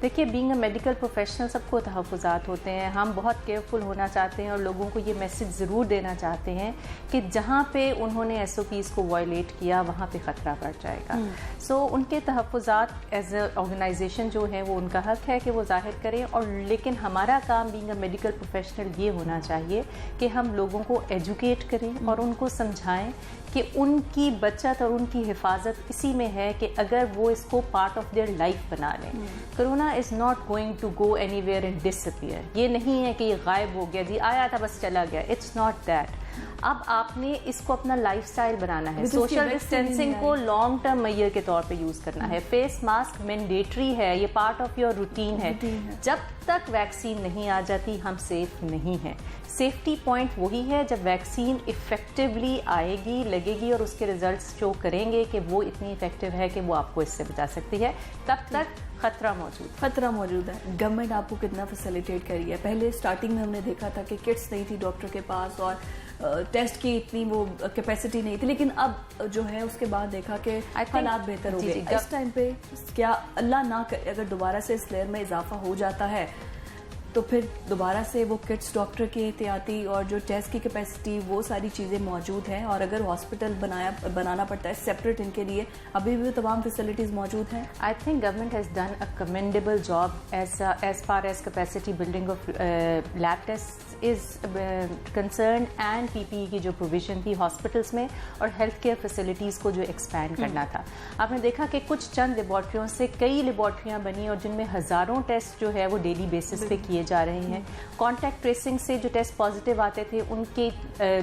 देखिए, बीइंग अ मेडिकल प्रोफेशनल सबको तहफ़्फ़ुज़ात होते हैं, हम बहुत केयरफुल होना चाहते हैं और लोगों को ये मैसेज ज़रूर देना चाहते हैं कि जहाँ पे उन्होंने SOPs को वायलेट किया वहाँ पे ख़तरा बढ़ जाएगा। सो उनके तहफ़्फ़ुज़ात एज अ ऑर्गेनाइजेशन जो है वो उनका हक़ है कि वो ज़ाहिर करें, और लेकिन हमारा काम बीइंग अ मेडिकल प्रोफेशनल ये होना चाहिए कि हम लोगों को एजुकेट करें और उनको समझाएं कि उनकी बचत और उनकी हिफाजत इसी में है कि अगर वो इसको पार्ट ऑफ देयर लाइफ बना लें। Corona is not going to go anywhere and disappear. ये नहीं है कि ये गायब हो गया, जी आया था बस चला गया, इट्स नॉट दैट। अब आपने इसको अपना लाइफस्टाइल बनाना है, सोशल डिस्टेंसिंग को लॉन्ग टर्म मैयर के तौर पे यूज़ करना है, फेस मास्क मैंडेटरी है, ये पार्ट ऑफ योर रूटीन है। जब तक वैक्सीन नहीं आ जाती हम सेफ नहीं हैं। सेफ्टी पॉइंट वही है जब वैक्सीन इफेक्टिवली आएगी, लगेगी और उसके रिजल्ट्स शो करेंगे कि वो इतनी इफेक्टिव है कि वो आपको इससे बचा सकती है, तब तक खतरा मौजूद है। गवर्नमेंट आपको कितना फैसिलिटेट करी है? पहले स्टार्टिंग में हमने देखा था कि किट्स नहीं थी डॉक्टर के पास और टेस्ट की इतनी वो कैपेसिटी नहीं थी, लेकिन अब जो है उसके बाद देखा कि हालात बेहतर हो गए। इस टाइम पे क्या अल्लाह ना करे अगर दोबारा से इस लेयर में इजाफा हो जाता है तो फिर दोबारा से वो किट्स, डॉक्टर की एहतियाती और जो टेस्ट की कैपेसिटी, वो सारी चीज़ें मौजूद हैं, और अगर हॉस्पिटल बनाना पड़ता है सेपरेट इनके लिए, अभी भी तमाम फैसिलिटीज़ मौजूद हैं। I think government has done a commendable job as far as capacity building of lab test is concern and PPE की जो प्रोविजन थी हॉस्पिटल्स में और हेल्थ केयर फैसिलिटीज़ को जो एक्सपैंड करना था। आपने देखा कि कुछ चंद लेबॉर्ट्रियों से कई लेबॉर्ट्रियाँ बनी और जिनमें हज़ारों टेस्ट जो है वो डेली बेसिस पे किए जा रहे हैं। कॉन्टैक्ट ट्रेसिंग से जो टेस्ट पॉजिटिव आते थे उनके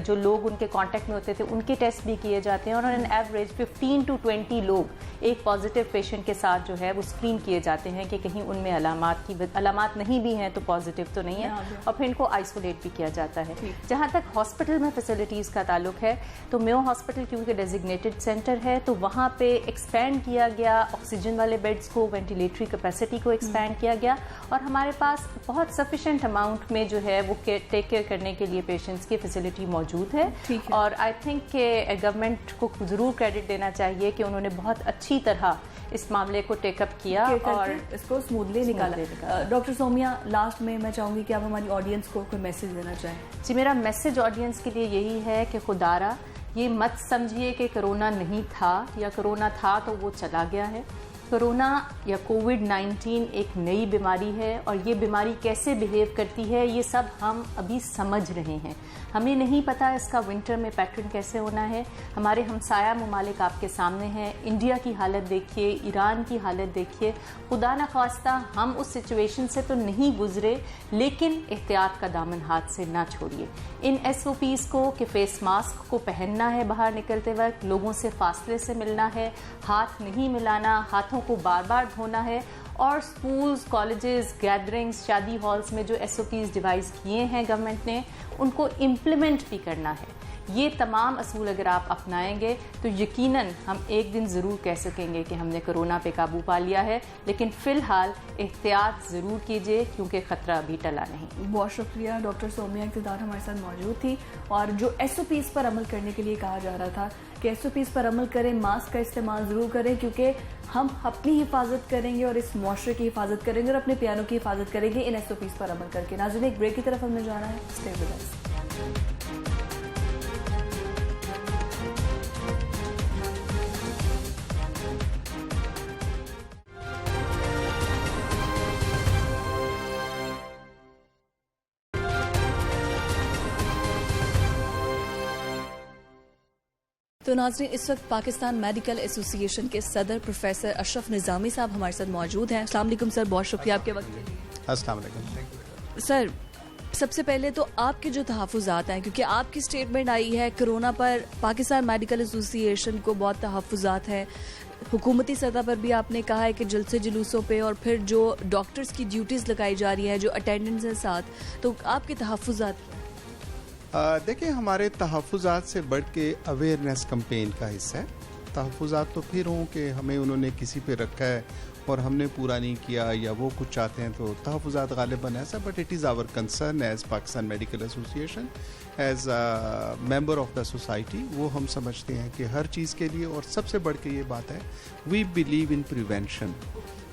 जो लोग उनके कॉन्टैक्ट में होते थे उनके टेस्ट भी किए जाते हैं, और ऑन एवरेज 15 to 20 लोग एक पॉजिटिव पेशेंट के साथ जो है वो स्क्रीन किए जाते हैं कि कहीं उनमें अलामात नहीं भी हैं तो पॉजिटिव तो नहीं है, और फिर इनको आइसोलेट फैसिलिटेट भी किया जाता है। जहाँ तक हॉस्पिटल में फैसिलिटीज़ का ताल्लुक है तो मेयो हॉस्पिटल क्योंकि डेजिग्नेटेड सेंटर है तो वहाँ पे एक्सपैंड किया गया, ऑक्सीजन वाले बेड्स को, वेंटिलेटरी कैपेसिटी को एक्सपैंड किया गया और हमारे पास बहुत सफिशेंट अमाउंट में जो है वो टेक केयर करने के लिए पेशेंट्स की फैसिलिटी मौजूद है। और आई थिंक कि गवर्नमेंट को ज़रूर क्रेडिट देना चाहिए कि उन्होंने बहुत अच्छी तरह इस मामले को टेकअप किया और इसको स्मूथली निकाला। डॉक्टर सोमिया, लास्ट में मैं चाहूँगी कि आप हमारी ऑडियंस को कोई मैसेज देना चाहें। जी, मेरा मैसेज ऑडियंस के लिए यही है कि खुदारा ये मत समझिए कि कोरोना नहीं था या कोरोना था तो वो चला गया है। कोरोना या कोविड-19 एक नई बीमारी है और ये बीमारी कैसे बिहेव करती है ये सब हम अभी समझ रहे हैं। हमें नहीं पता इसका विंटर में पैटर्न कैसे होना है। हमारे हमसाया ममालिक आपके सामने हैं। इंडिया की हालत देखिए, ईरान की हालत देखिए। खुदा न खास्ता हम उस सिचुएशन से तो नहीं गुजरे, लेकिन एहतियात का दामन हाथ से ना छोड़िए। इन SOPs को कि फेस मास्क को पहनना है बाहर निकलते वक्त, लोगों से फासले से मिलना है, हाथ नहीं मिलाना, हाथों को बार बार धोना है और स्कूल्स, कॉलेजेस, गैदरिंग्स, शादी हॉल्स में जो SOPs डिवाइस किए हैं गवर्नमेंट ने उनको इम्प्लीमेंट भी करना है। ये तमाम असूल अगर आप अपनाएंगे तो यकीनन हम एक दिन ज़रूर कह सकेंगे कि हमने कोरोना पे काबू पा लिया है, लेकिन फ़िलहाल एहतियात ज़रूर कीजिए क्योंकि ख़तरा अभी टला नहीं। बहुत शुक्रिया। डॉक्टर सोमिया इक़्तिदार हमारे साथ मौजूद थी और जो SOPs पर अमल करने के लिए कहा जा रहा था कि SOPs पर अमल करें, मास्क का इस्तेमाल ज़रूर करें क्योंकि हम अपनी हिफाजत करेंगे और इस मुआशरे की हिफाजत करेंगे और अपने प्यारों की हिफाजत करेंगे इन SOPs पर अमल करके। नाज़रीन, एक ब्रेक की तरफ हमने जाना है। Stay with us. तो नाज़रीन, इस वक्त पाकिस्तान मेडिकल एसोसिएशन के सदर प्रोफेसर अशरफ निज़ामी साहब हमारे साथ मौजूद हैं। अस्सलाम वालेकुम सर, बहुत शुक्रिया आपके वक्त के लिए। अस्सलाम वालेकुम सर, सबसे पहले तो आपके जो तहफ़्फ़ुज़ात हैं, क्योंकि आपकी स्टेटमेंट आई है कोरोना पर पाकिस्तान मेडिकल एसोसिएशन को बहुत तहफ़्फ़ुज़ात है, हुकूमती सतह पर भी आपने कहा है कि जलसे जुलूसों पे और फिर जो डॉक्टर्स की ड्यूटीज़ लगाई जा रही है, जो अटेंडेंस है साथ, तो आपके तहफ़्फ़ुज़ात? देखिए, हमारे तहफ़्फ़ुज़ात से बढ़ के अवेयरनेस कैंपेन का हिस्सा है। तहफ़्फ़ुज़ात तो फिर हों कि हमें उन्होंने किसी पे रखा है और हमने पूरा नहीं किया या वो कुछ चाहते हैं, तो तहफ़्फ़ुज़ात ग़ालिबन ऐसा, but it is our concern as Pakistan medical association, as member of the society. वो हम समझते हैं कि हर चीज़ के लिए, और सबसे बढ़ के ये बात है, वी बिलीव इन प्रिवेंशन,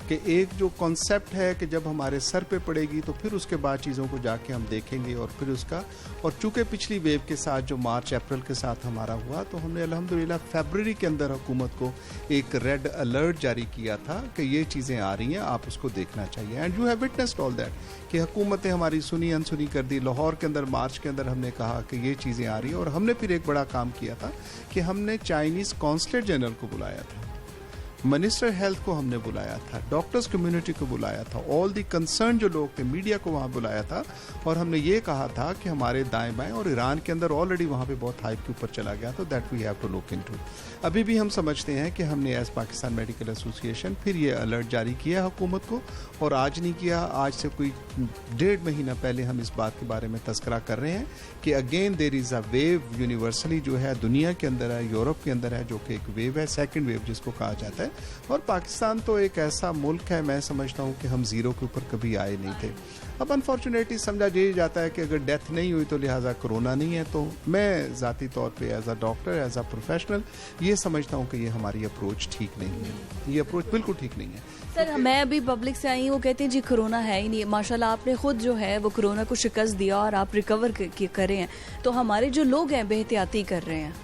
कि एक जो कॉन्सेप्ट है कि जब हमारे सर पे पड़ेगी तो फिर उसके बाद चीज़ों को जाके हम देखेंगे और फिर उसका, और चूँकि पिछली वेव के साथ जो मार्च अप्रैल के साथ हमारा हुआ, तो हमने अल्हम्दुलिल्लाह फरवरी के अंदर हुकूमत को एक रेड अलर्ट जारी किया था कि ये चीज़ें आ रही हैं, आप उसको देखना चाहिए। And you have witnessed all that कि हुकूमतें हमारी सुनी अनसुनी कर दी। लाहौर के अंदर मार्च के अंदर हमने कहा कि ये चीज़ें आ रही हैं, और हमने फिर एक बड़ा काम किया था कि हमने चाइनीज़ कॉन्सुलेट जनरल को बुलाया था, मिनिस्टर हेल्थ को हमने बुलाया था, डॉक्टर्स कम्युनिटी को बुलाया था, ऑल दी कंसर्न जो लोग थे, मीडिया को वहाँ बुलाया था, और हमने ये कहा था कि हमारे दाएं बाएं, और ईरान के अंदर ऑलरेडी वहाँ पे बहुत हाइप के ऊपर चला गया, तो that we have to look into. अभी भी हम समझते हैं कि हमने एज पाकिस्तान मेडिकल एसोसिएशन फिर ये अलर्ट जारी किया हुकूमत को, और आज नहीं किया, आज से कोई 1.5 महीना पहले हम इस बात के बारे में तस्करा कर रहे हैं कि again there is a wave universally जो है दुनिया के अंदर है, यूरोप के अंदर है, जो कि एक वेव है, सेकेंड वेव जिसको कहा जाता है। और पाकिस्तान तो एक ऐसा मुल्क है, मैं समझता हूँ कि हम ज़ीरो के ऊपर कभी आए नहीं थे। अब अनफॉर्चुनेटली समझा ये जाता है कि अगर डेथ नहीं हुई तो लिहाजा कोरोना नहीं है, तो मैं ज़ाती तौर पे as a doctor, as a professional ये समझता हूँ कि ये हमारी अप्रोच ठीक नहीं है, ये अप्रोच बिल्कुल ठीक नहीं है। सर, मैं अभी पब्लिक से आई हूँ, वो कहते हैं जी कोरोना है ही नहीं। माशाल्लाह आपने खुद जो है वो कोरोना को शिकस्त दिया और आप रिकवर कर रहे हैं, तो हमारे जो लोग हैं बेहतियाती कर रहे हैं।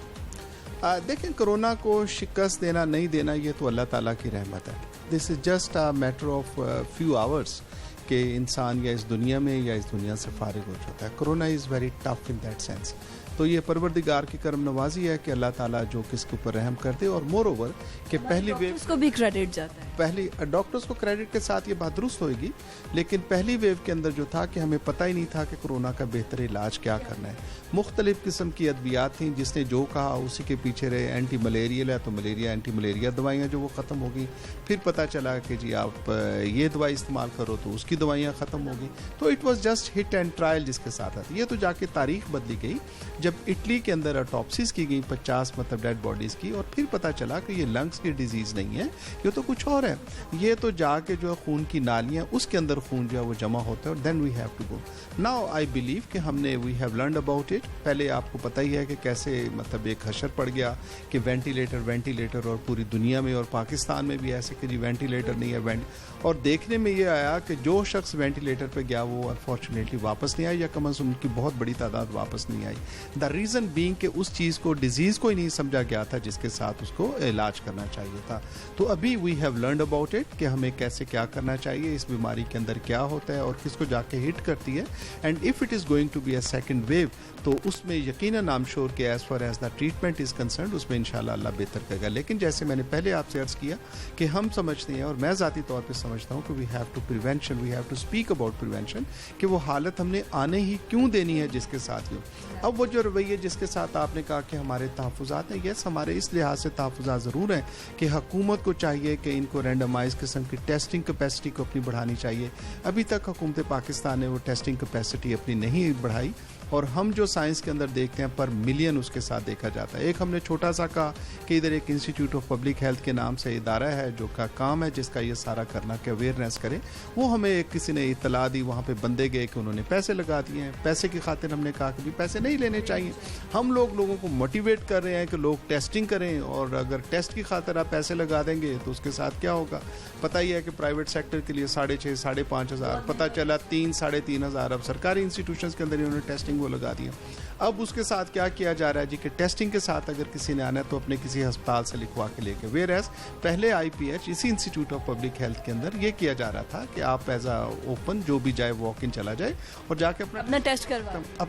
देखें, कोरोना को शिकस्त देना नहीं देना ये तो अल्लाह ताला की रहमत है। This is just a matter of few hours कि इंसान या इस दुनिया में या इस दुनिया से फारिग हो जाता है। Corona is very tough in that sense. तो ये परवरदिगार की करम नवाजी है कि अल्लाह ताला जो किसके ऊपर रहम कर दे। और मोर ओवर कि पहली वेव को भी क्रेडिट जाता है, पहली डॉक्टर्स को क्रेडिट के साथ ये बात दुरुस्त होगी, लेकिन पहली वेव के अंदर जो था कि हमें पता ही नहीं था कि कोरोना का बेहतर इलाज क्या करना है। मुख्तलिफ किस्म की अद्वियात थी, जिसने जो कहा उसी के पीछे रहे। एंटी मलेरियल है तो मलेरिया एंटी मलेरिया दवाइयाँ जो वो ख़त्म हो गई, फिर पता चला कि जी आप ये दवाई इस्तेमाल करो तो उसकी दवाइयाँ ख़त्म हो गई। तो it was just hit and trial जिसके साथ आती। ये तो जाके तारीख बदली गई जब इटली के अंदर ऑटोप्सीज की गई 50 मतलब डेड बॉडीज़ की, और फिर पता चला कि ये लंग्स की डिजीज़ नहीं है, ये तो कुछ और है। ये तो जाके जो है खून की नालियाँ, उसके अंदर खून जो है वो जमा होता है और then we have to go. Now I believe कि हमने we have learned about it. पहले आपको पता ही है कि कैसे मतलब एक हशर पड़ गया कि वेंटिलेटर और पूरी दुनिया में और पाकिस्तान में भी ऐसे कि जी वेंटिलेटर नहीं है। और देखने में ये आया कि जो शख्स वेंटिलेटर पे गया वो अनफॉर्चुनेटली वापस नहीं आया, या कम अज़ कम उनकी बहुत बड़ी तादाद वापस नहीं आई। द रीज़न बीइंग कि उस चीज़ को, डिजीज़ को ही नहीं समझा गया था जिसके साथ उसको इलाज करना चाहिए था। तो अभी we have learned about it कि हमें कैसे क्या करना चाहिए, इस बीमारी के अंदर क्या होता है और किसको जाके हिट करती है। And if it is going to be a second wave तो उसमें यकीनन आई एम श्योर कि as far as the treatment is concern उसमें इंशाल्लाह अल्लाह बेहतर करेगा। लेकिन जैसे मैंने पहले आपसे अर्ज़ किया कि हम समझते हैं, और मैं ज़ाती तौर पर समझता हूँ कि we have to prevention, we have to speak about prevention, कि वो हालत हमने आने ही क्यों देनी है जिसके साथ ही। अब वो जो रवैये जिसके साथ आपने कहा कि हमारे तहफ़्फ़ुज़ात हैं, यस हमारे इस लिहाज से तहफ़्फ़ुज़ात ज़रूर हैं कि हुकूमत को चाहिए कि इनको रैंडमाइज किस्म की टेस्टिंग कैपेसिटी को अपनी बढ़ानी चाहिए। अभी तक हुकूमत पाकिस्तान ने वो टेस्टिंग कैपेसिटी अपनी नहीं बढ़ाई, और हम जो साइंस के अंदर देखते हैं पर मिलियन उसके साथ देखा जाता है। एक हमने छोटा सा कहा कि इधर एक इंस्टीट्यूट ऑफ पब्लिक हेल्थ के नाम से इदारा है जो का काम है जिसका ये सारा करना कि अवेयरनेस करे। वो हमें एक किसी ने इतला दी, वहाँ पे बंदे गए कि उन्होंने पैसे लगा दिए हैं। पैसे की खातिर हमने कहा कि भी पैसे नहीं लेने चाहिए। हम लोगों को मोटिवेट कर रहे हैं कि लोग टेस्टिंग करें, और अगर टेस्ट की खातिर आप पैसे लगा देंगे तो उसके साथ क्या होगा। पता ही है कि प्राइवेट सेक्टर के लिए 6,500 साढ़े 5,000, पता चला 3 साढ़े 3,000। अब सरकारी इंस्टीट्यूशंस के अंदर इन्होंने टेस्टिंग वो लगा दिया। अब उसके साथ क्या किया जा रहा है जी कि टेस्टिंग के साथ अगर किसी ने आना है तो अपने किसी अस्पताल से लिखवा के लेके, वेयर एज पहले IPH इसी इंस्टीट्यूट ऑफ पब्लिक हेल्थ के अंदर ये किया जा रहा था कि आप एज अ ओपन जो भी जाए वॉक इन चला जाए और जाके अपना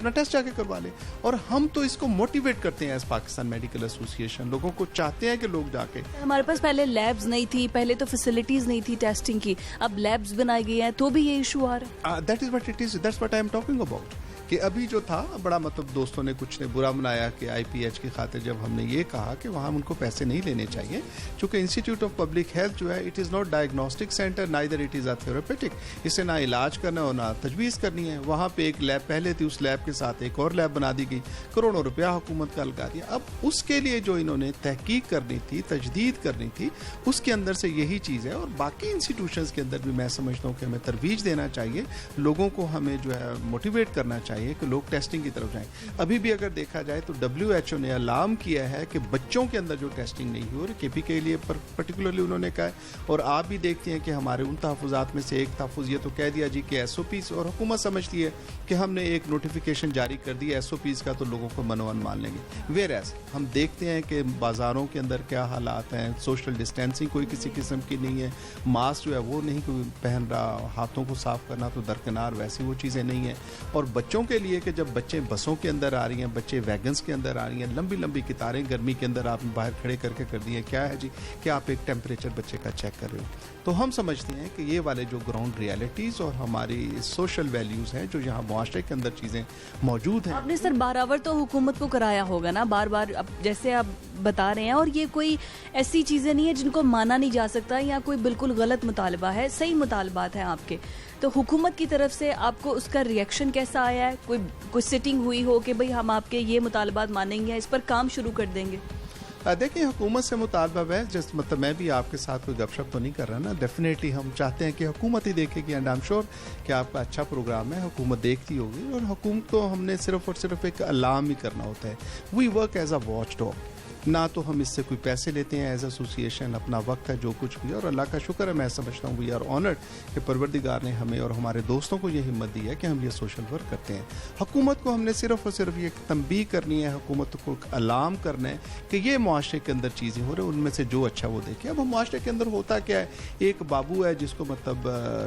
टेस्ट जाके करवा ले। और हम तो इसको मोटिवेट करते हैं एज पाकिस्तान मेडिकल एसोसिएशन, लोगों को चाहते हैं कि लोग जाके। हमारे पास पहले लैब्स नहीं थी, पहले तो फैसिलिटीज नहीं थी टेस्टिंग की, अब लैब्स बनाई गई हैं तो भी ये इशू आ रहा है। That is what it is, that's what I am talking about. कि अभी जो था बड़ा मतलब दोस्तों ने कुछ ने बुरा मनाया कि IPH की खातिर जब हमने ये कहा कि वहाँ उनको पैसे नहीं लेने चाहिए, चूँकि इंस्टीट्यूट ऑफ पब्लिक हेल्थ जो है it is not diagnostic centre, neither it is a therapeutic. इससे ना इलाज करना और ना तजवीज़ करनी है। वहाँ पे एक लैब पहले थी, उस लैब के साथ एक और लैब बना दी गई, करोड़ों रुपया हुकूमत का लगा दिया। अब उसके लिए जो इन्होंने तहकीक करनी थी, तजदीद करनी थी, उसके अंदर से यही चीज़ है। और बाकी इंस्टीट्यूशंस के अंदर भी मैं समझता हूँ कि हमें तरवीज देना चाहिए, लोगों को हमें जो है मोटिवेट करना चाहिए कि लोग टेस्टिंग की तरफ जाएं। अभी भी अगर देखा जाए तो WHO ने अलार्म किया है कि बच्चों के अंदर जो टेस्टिंग नहीं हो रही, KP के लिए पर्टिकुलरली उन्होंने कहा है। और आप भी देखते हैं कि हमारे उन तहफ़्फ़ुज़ात में से एक तहफ़्फ़ुज़ ये तो कह दिया जी कि SOPs, और हुकूमत समझती है कि हमने एक नोटिफिकेशन जारी कर दी SOPs का तो लोगों को मनोवन मान लेंगे। वेयर एज हम देखते हैं कि बाज़ारों के अंदर क्या हालात हैं, सोशल डिस्टेंसिंग कोई किसी किस्म की नहीं है, मास्क जो है वो नहीं कोई पहन रहा, हाथों को साफ़ करना तो दरकिनार, वैसी वो चीज़ें नहीं हैं। और बच्चों के लिए कि जब बच्चे बसों के अंदर आ रही हैं, बच्चे वैगन्स के अंदर आ रही हैं, लंबी लंबी कतारें गर्मी के अंदर आप बाहर खड़े करके कर दिए, क्या है जी कि आप एक टेम्परेचर बच्चे का चेक कर रहे हो। तो हम समझते हैं कि ये वाले जो ग्राउंड रियलिटीज़ और हमारी सोशल वैल्यूज़ हैं जो यहाँ मुआशरे के अंदर चीज़ें मौजूद हैं। आपने सर बारावर तो हुकूमत को कराया होगा ना, बार बार अब जैसे आप बता रहे हैं, और ये कोई ऐसी चीज़ें नहीं है जिनको माना नहीं जा सकता या कोई बिल्कुल गलत मुतालबा है, सही मुतालबात हैं आपके। तो हुकूमत की तरफ से आपको उसका रिएक्शन कैसा आया है? कोई सिटिंग हुई हो कि भाई हम आपके ये मुतालबात मानेंगे, इस पर काम शुरू कर देंगे? देखिए हुकूमत से मुतालबा है, जस्ट मतलब मैं भी आपके साथ कोई गपशप तो नहीं कर रहा ना। डेफिनेटली हम चाहते हैं कि हुकूमत ही देखेगी, एंड आई एम श्योर कि आपका अच्छा प्रोग्राम है, हुकूमत देखती होगी। और हुकूमत को हमने सिर्फ और सिर्फ एक अलार्म ही करना होता है। We work as a watch dog ना तो हम इससे कोई पैसे लेते हैं एज एसोसिएशन, अपना वक्त है जो कुछ भी है, और अल्लाह का शुक्र है, मैं समझता हूँ वी आर ऑनर्ड कि परवरदिगार ने हमें और हमारे दोस्तों को ये हिम्मत दी है कि हम ये सोशल वर्क करते हैं। हुकूमत को हमने सिर्फ और सिर्फ ये तंबीह करनी है, हुकूमत को अलार्म करना है कि ये मुआशरे के अंदर चीज़ें हो रही हैं, उनमें से जो अच्छा वो देखे। अब मुआशरे के अंदर होता क्या है, एक बाबू है जिसको मतलब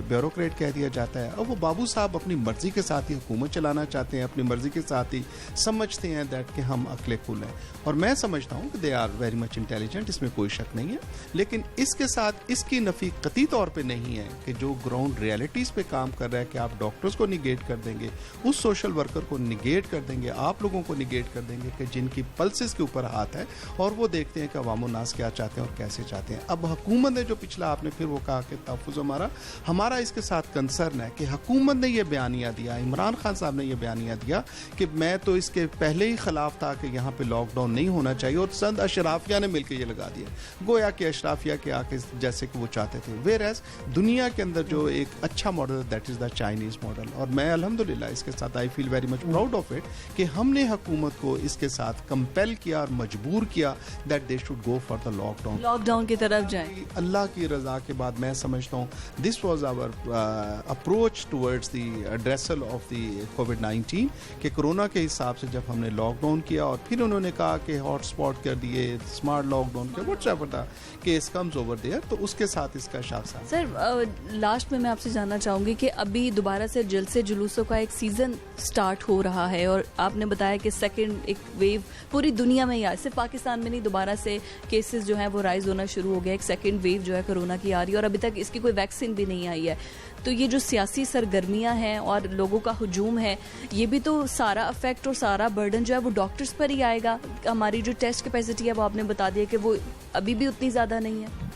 ब्यूरोक्रेट कह दिया जाता है, अब वो बाबू साहब अपनी मर्जी के साथ ही हुकूमत चलाना चाहते हैं, अपनी मर्जी के साथ ही समझते हैं दैट कि हम अक्ले कुल हैं, और मैं समझता हूँ कि they are very much intelligent, इसमें कोई शक नहीं है। लेकिन इसके साथ इसकी नफी कतई तौर पे नहीं है कि जो ग्राउंड रियलिटीज़ पे काम कर रहा है कि आप डॉक्टर्स को निगेट कर देंगे, उस सोशल वर्कर को निगेट कर देंगे, आप लोगों को निगेट कर देंगे कि जिनकी पल्सेस के ऊपर हाथ है और वो देखते हैं कि अवाम नास क्या चाहते हैं और कैसे चाहते हैं। अब हुकूमत ने जो पिछला आपने फिर वो कहा कि तहफ़्फ़ुज़ हमारा इसके साथ कंसर्न है कि हुकूमत ने यह बयानिया दिया, इमरान खान साहब ने यह बयानिया दिया कि मैं तो इसके पहले ही खिलाफ था कि यहाँ पे लॉकडाउन नहीं होना चाहिए, और चंद अशराफिया ने मिलकर ये लगा दिया, गोया कि अशराफिया के आके जैसे कि वो चाहते थे। वेयरएज़ दुनिया के अंदर जो एक अच्छा model that is the Chinese model, और मैं अल्हम्दुलिल्लाह इसके साथ I feel very much proud of it कि हमने हुकूमत को इसके साथ कंपेल किया और मजबूर किया that they should go for the lockdown की तरफ जाए। अल्लाह की रज़ा के बाद मैं समझता हूँ this was our approach towards the addressal of the कोविड-19 कि कोरोना के हिसाब से जब हमने लॉकडाउन किया और फिर उन्होंने कहा कि हॉटस्पॉट कर दिए, स्मार्ट लॉकडाउन के व्हाट्सएवर था केस कम्स ओवर देयर, तो उसके साथ इसका शाखा। सर लास्ट में मैं आपसे जानना चाहूँगी कि अभी दोबारा से जलसे जुलूसों का एक सीज़न स्टार्ट हो रहा है, और आपने बताया कि सेकेंड एक वेव पूरी दुनिया में ही आ, सिर्फ पाकिस्तान में नहीं, दोबारा से केसेस जो हैं वो राइज होना शुरू हो गया, एक सेकेंड वेव जो है कोरोना की आ रही है और अभी तक इसकी कोई वैक्सीन भी नहीं आई है। तो ये जो सियासी सरगर्मियां हैं और लोगों का हुजूम है, ये भी तो सारा अफेक्ट और सारा बर्डन जो है वो डॉक्टर्स पर ही आएगा। हमारी जो टेस्ट कैपेसिटी है वो आपने बता दिया कि वो अभी भी उतनी ज़्यादा नहीं है।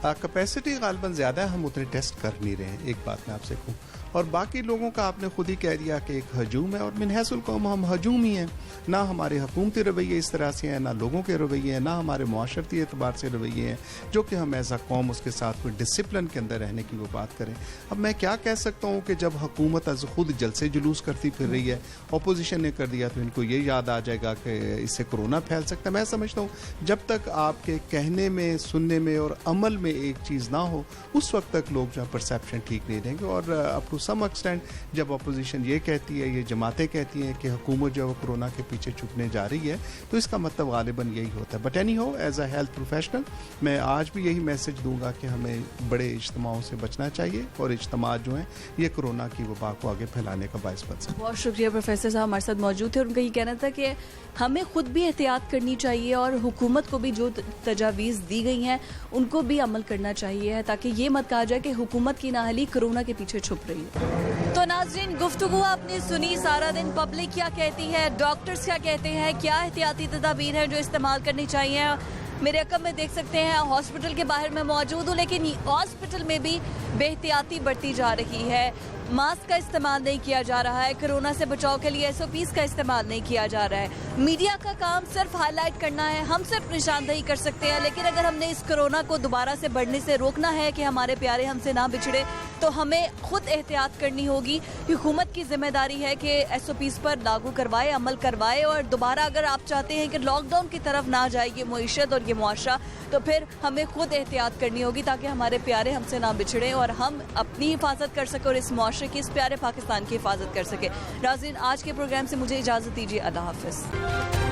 कैपेसिटी गालिबन ज़्यादा है, हम उतने टेस्ट कर नहीं रहे हैं, एक बात मैं आपसे कहूँ, और बाकी लोगों का आपने खुद ही कह दिया कि एक हजूम है, और मिनहसुल कौम हम हजूम ही हैं। ना हमारे हुकूमती रवैये इस तरह से हैं, ना लोगों के रवैये हैं, ना हमारे माशरती एतबार से रवैये हैं जो कि हम एज आ कौम उसके साथ कोई डिसिप्लिन के अंदर रहने की वो बात करें। अब मैं क्या कह सकता हूँ कि जब हुकूमत आज खुद जलसे जुलूस करती फिर रही है, अपोजिशन ने कर दिया, तो इनको ये याद आ जाएगा कि इससे कोरोना फैल सकता है। मैं समझता हूँ जब तक आपके कहने में, सुनने में और अमल में एक चीज़ ना हो, उस वक्त तक लोग जो परसेप्शन ठीक नहीं रहेंगे। और अप टू सम एक्सटेंट जब अपोजिशन ये कहती है, ये जमातें कहती हैं कि हुकूमत जो है कोरोना के पीछे छुपने जा रही है, तो इसका मतलब गालिबन यही होता है। बट एनी हो, एज अ हेल्थ प्रोफेशनल मैं आज भी यही मैसेज दूंगा कि हमें बड़े इज्तिमाओं से बचना चाहिए, और इज्तिमा जो हैं ये कोरोना की वबा को आगे फैलाने का बायस बन सकता है। बहुत शुक्रिया प्रोफेसर साहब हमारे साथ मौजूद थे, और उनका ये कहना था कि हमें खुद भी एहतियात करनी चाहिए और हुकूमत को भी जो तजावीज़ दी गई हैं उनको भी अमल करना चाहिए, ताकि ये मत कहा जाए कि हुकूमत की नाअहली कोरोना के पीछे छुप रही है। तो नाज़रीन, गुफ्तगू आपने सुनी, सारा दिन पब्लिक क्या कहती है, डॉक्टर्स क्या कहते हैं, क्या एहतियाती तदाबीर है जो इस्तेमाल करनी चाहिए। मेरे अकब में देख सकते हैं हॉस्पिटल के बाहर मैं मौजूद हूँ, लेकिन हॉस्पिटल में भी बेहतियाती बढ़ती जा रही है। मास्क का इस्तेमाल नहीं किया जा रहा है, कोरोना से बचाव के लिए SOPs का इस्तेमाल नहीं किया जा रहा है। मीडिया का काम सिर्फ हाईलाइट करना है, हम सिर्फ निशानदेही कर सकते हैं, लेकिन अगर हमने इस कोरोना को दोबारा से बढ़ने से रोकना है कि हमारे प्यारे हमसे ना बिछड़े, तो हमें खुद एहतियात करनी होगी। हुकूमत की जिम्मेदारी है कि SOPs पर लागू करवाए, अमल करवाए, और दोबारा अगर आप चाहते हैं कि लॉकडाउन की तरफ ना जाए ये मईशत और ये मुआशरा, तो फिर हमें खुद एहतियात करनी होगी ताकि हमारे प्यारे हमसे ना बिछड़े और हम अपनी हिफाजत कर सकें और इस मुआशरे की, इस प्यारे पाकिस्तान की हिफाजत कर सके। नाज़रीन, आज के प्रोग्राम से मुझे इजाज़त दीजिए, अल्लाह हाफ़िज़।